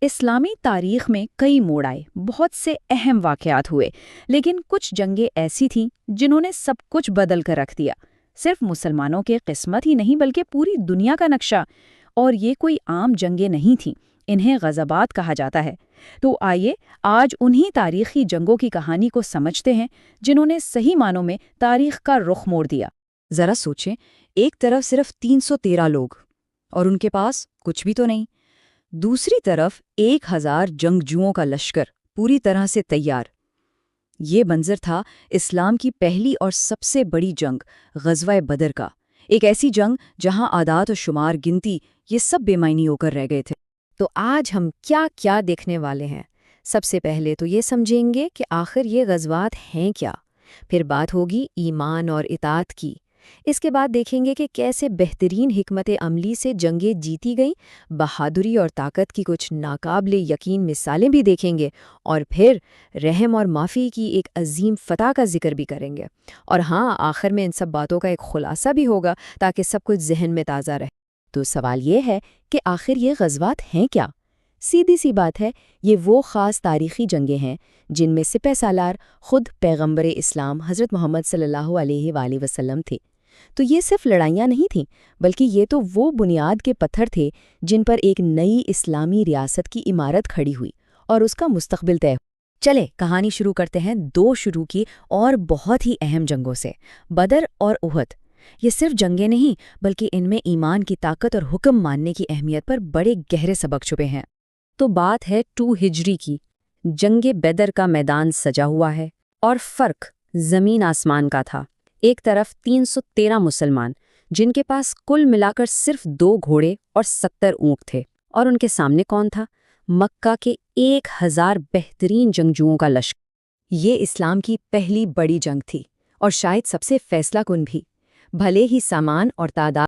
اسلامی تاریخ میں کئی موڑ آئے، بہت سے اہم واقعات ہوئے، لیکن کچھ جنگیں ایسی تھیں جنہوں نے سب کچھ بدل کر رکھ دیا۔ صرف مسلمانوں کے قسمت ہی نہیں بلکہ پوری دنیا کا نقشہ۔ اور یہ کوئی عام جنگیں نہیں تھیں، انہیں غزوات کہا جاتا ہے۔ تو آئیے آج انہی تاریخی جنگوں کی کہانی کو سمجھتے ہیں جنہوں نے صحیح معنوں میں تاریخ کا رخ موڑ دیا۔ ذرا سوچیں، ایک طرف صرف 313 لوگ اور ان کے پاس کچھ بھی تو نہیں، دوسری طرف 1000 جنگجوؤں کا لشکر پوری طرح سے تیار۔ یہ منظر تھا اسلام کی پہلی اور سب سے بڑی جنگ، غزوہ بدر کا۔ ایک ایسی جنگ جہاں اعداد و شمار، گنتی، یہ سب بے معنی ہو کر رہ گئے تھے۔ تو آج ہم کیا کیا دیکھنے والے ہیں؟ سب سے پہلے تو یہ سمجھیں گے کہ آخر یہ غزوات ہیں کیا، پھر بات ہوگی ایمان اور اطاعت کی، اس کے بعد دیکھیں گے کہ کیسے بہترین حکمت عملی سے جنگیں جیتی گئیں، بہادری اور طاقت کی کچھ ناقابل یقین مثالیں بھی دیکھیں گے، اور پھر رحم اور معافی کی ایک عظیم فتح کا ذکر بھی کریں گے۔ اور ہاں، آخر میں ان سب باتوں کا ایک خلاصہ بھی ہوگا تاکہ سب کچھ ذہن میں تازہ رہے۔ تو سوال یہ ہے کہ آخر یہ غزوات ہیں کیا؟ سیدھی سی بات ہے، یہ وہ خاص تاریخی جنگیں ہیں جن میں سپہ سالار خود پیغمبر اسلام حضرت محمد صلی اللہ علیہ وآلہ وسلم تھے۔ تو یہ صرف لڑائیاں نہیں تھیں، بلکہ یہ تو وہ بنیاد کے پتھر تھے جن پر ایک نئی اسلامی ریاست کی عمارت کھڑی ہوئی اور اس کا مستقبل طے۔ چلے کہانی شروع کرتے ہیں دو شروع کی اور بہت ہی اہم جنگوں سے، بدر اور احد۔ یہ صرف جنگیں نہیں بلکہ ان میں ایمان کی طاقت اور حکم ماننے کی اہمیت پر بڑے گہرے سبق چھپے ہیں۔ تو بات ہے 2 ہجری کی، جنگ بدر کا میدان سجا ہوا ہے، اور فرق زمین آسمان کا تھا۔ ایک طرف 313 مسلمان جن کے پاس کل ملا کر صرف 2 گھوڑے اور 70 اونٹ تھے، اور ان کے سامنے کون تھا؟ مکہ کے 1000 بہترین جنگجوؤں کا لشکر۔ یہ اسلام کی پہلی بڑی جنگ تھی اور شاید سب سے فیصلہ کن بھی۔ بھلے ہی سامان اور تعداد